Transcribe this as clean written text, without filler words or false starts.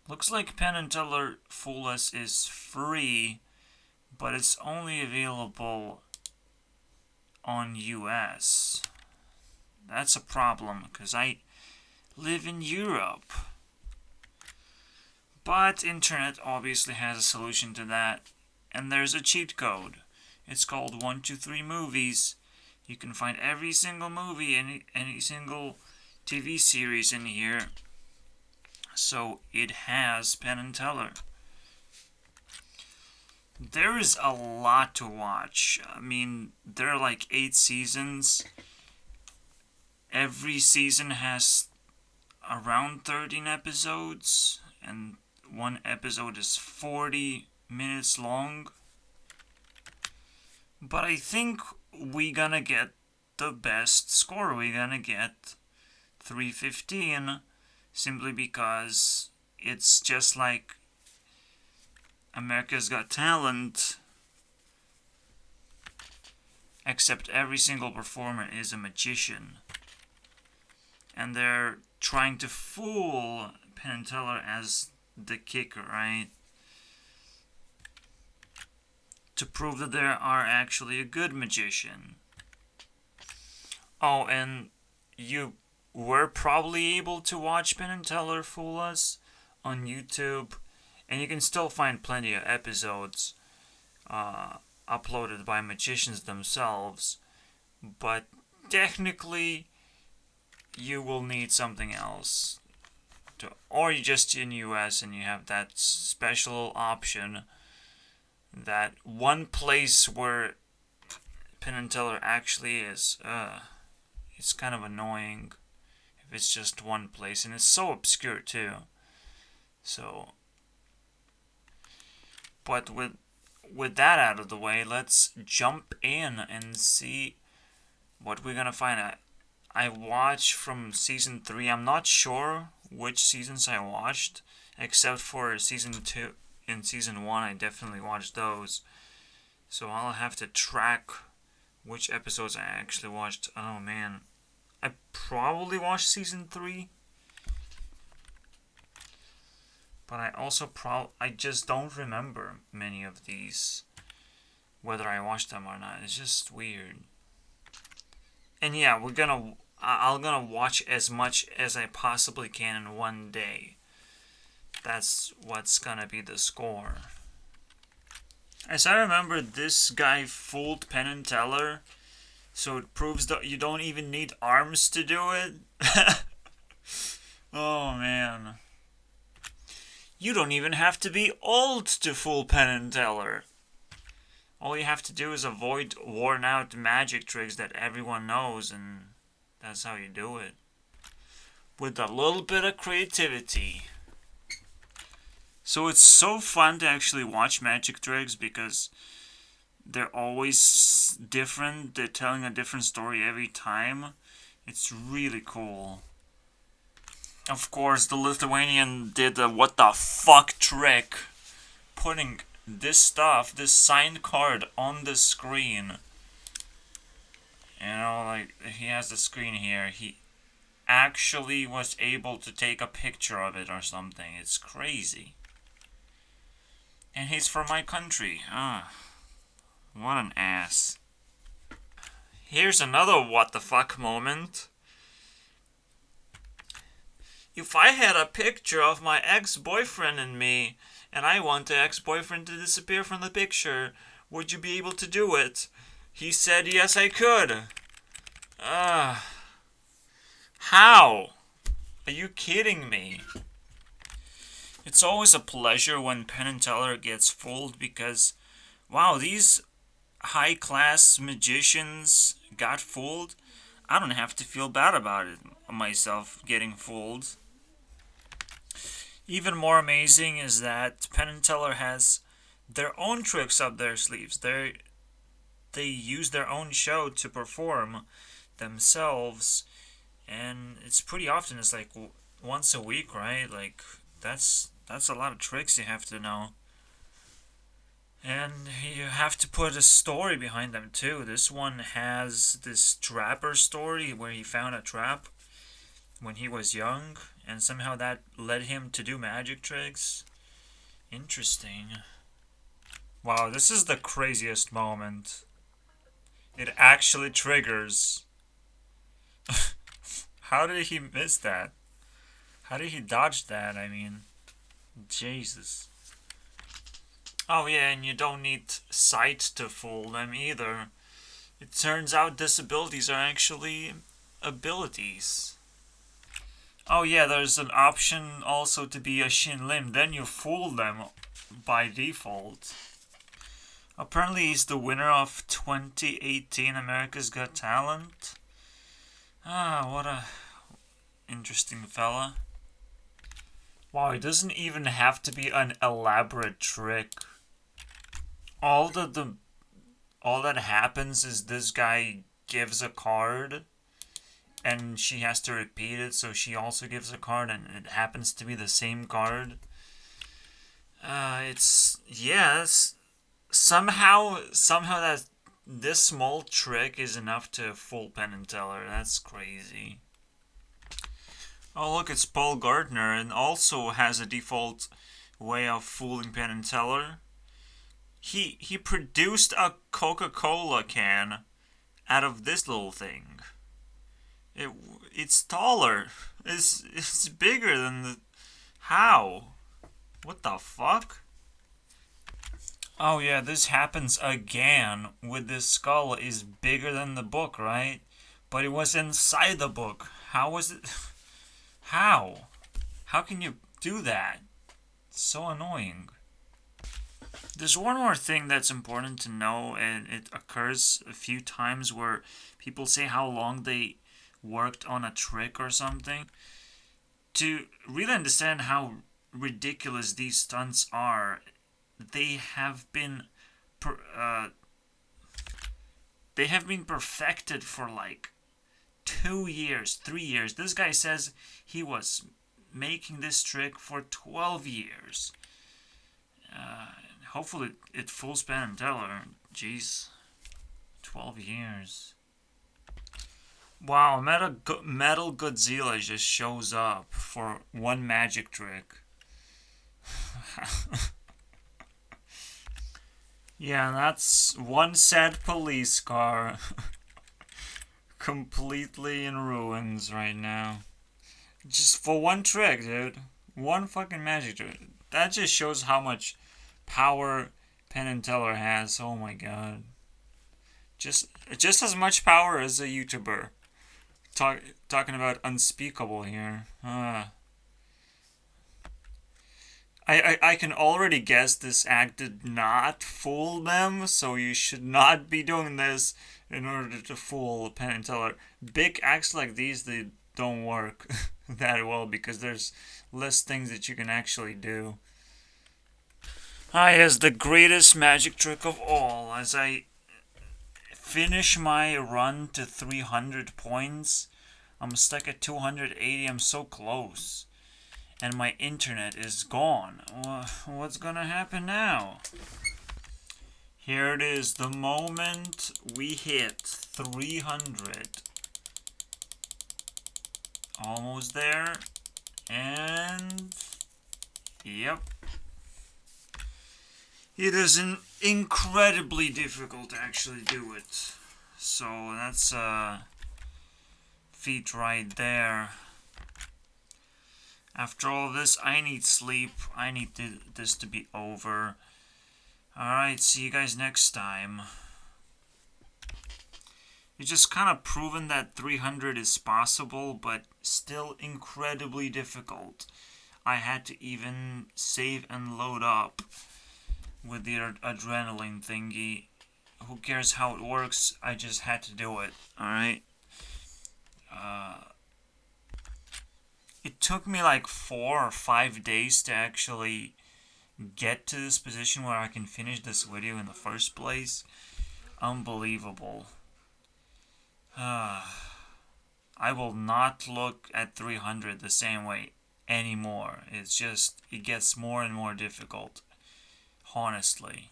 Looks like Penn and Teller Fool Us is free, but it's only available on US. That's a problem, because I live in Europe. But internet obviously has a solution to that, and there's a cheat code. It's called 123 Movies. You can find every single movie, any single TV series in here. So it has Penn and Teller. There is a lot to watch. I mean, there are like 8 seasons. Every season has around 13 episodes, and one episode is 40 minutes long. But I think we gonna get the best score. We gonna get 315, simply because it's just like America's Got Talent, except every single performer is a magician. And they're trying to fool Penn and Teller as the kicker, right? To prove that they are actually a good magician. Oh, and you were probably able to watch Penn and Teller Fool Us on YouTube, and you can still find plenty of episodes uploaded by magicians themselves, but technically you will need something else. Or you just in US and you have that special option, that one place where Penn and Teller actually is. It's kind of annoying if it's just one place, and it's so obscure too. So, but with that out of the way, let's jump in and see what we're gonna find out. I watched from season 3. I'm not sure which seasons I watched, except for season 2 and season 1. I definitely watched those. So I'll have to track which episodes I actually watched. Oh man. I probably watched season 3. But I also I just don't remember many of these, whether I watched them or not. It's just weird. And yeah, I'm gonna watch as much as I possibly can in one day. That's what's gonna be the score. As I remember, this guy fooled Penn and Teller, so it proves that you don't even need arms to do it. Oh man. You don't even have to be old to fool Penn and Teller. All you have to do is avoid worn out magic tricks that everyone knows, and that's how you do it. With a little bit of creativity. So it's so fun to actually watch magic tricks because they're always different. They're telling a different story every time. It's really cool. Of course, the Lithuanian did a what the fuck trick, putting this stuff, this signed card, on the screen. You know, like, he has the screen here. He actually was able to take a picture of it or something. It's crazy. And he's from my country. What an ass. Here's another what the fuck moment. If I had a picture of my ex-boyfriend and me, and I want the ex-boyfriend to disappear from the picture, would you be able to do it? He said yes, I could. How? Are you kidding me? It's always a pleasure when Penn and Teller gets fooled because, wow, these high-class magicians got fooled. I don't have to feel bad about it myself getting fooled. Even more amazing is that Penn and Teller has their own tricks up their sleeves. They use their own show to perform themselves, and it's pretty often. It's like once a week, right? Like that's a lot of tricks you have to know. And you have to put a story behind them too. This one has this trapper story where he found a trap when he was young, and somehow that led him to do magic tricks. Interesting. Wow, this is the craziest moment. It actually triggers. How did he miss that? How did he dodge that? I mean, Jesus. Oh yeah, and you don't need sight to fool them either. It turns out disabilities are actually abilities. Oh yeah, there's an option also to be a Shin Lim. Then you fool them by default. Apparently he's the winner of 2018 America's Got Talent. Ah, what a interesting fella. Wow, it doesn't even have to be an elaborate trick. All that happens is this guy gives a card and she has to repeat it, so she also gives a card and it happens to be the same card. It's somehow that this small trick is enough to fool Penn and Teller. That's crazy. Oh look, it's Paul Gardner, and also has a default way of fooling Penn and Teller. He produced a Coca-Cola can out of this little thing. It's taller. It's bigger than the... How? What the fuck? Oh yeah, this happens again with this skull is bigger than the book, right? But it was inside the book. How was it? How? How can you do that? It's so annoying. There's one more thing that's important to know, and it occurs a few times where people say how long they worked on a trick or something. To really understand how ridiculous these stunts are, they have been perfected for like 2 years, 3 years. This guy says he was making this trick for 12 years. Hopefully it fools Penn and Teller. Jeez. 12 years. Wow, Metal Godzilla just shows up for one magic trick. Yeah, that's one sad police car. Completely in ruins right now. Just for one trick, dude. One fucking magic trick. That just shows how much power Penn and Teller has. Oh my god. Just as much power as a YouTuber. Talking about unspeakable here. I can already guess this act did not fool them, so you should not be doing this in order to fool Penn and Teller. Big acts like these, they don't work that well because there's less things that you can actually do. Here's the greatest magic trick of all. As I finish my run to 300 points, I'm stuck at 280. I'm so close. And my internet is gone. What's gonna happen now? Here it is, the moment we hit 300. Almost there. And... Yep. It is incredibly difficult to actually do it. So that's a feat right there. After all this, I need sleep. I need this to be over. Alright, see you guys next time. It's just kind of proven that 300 is possible, but still incredibly difficult. I had to even save and load up with the adrenaline thingy. Who cares how it works? I just had to do it. Alright? It took me like 4 or 5 days to actually get to this position where I can finish this video in the first place. Unbelievable. I will not look at 300 the same way anymore. It's just, it gets more and more difficult. Honestly.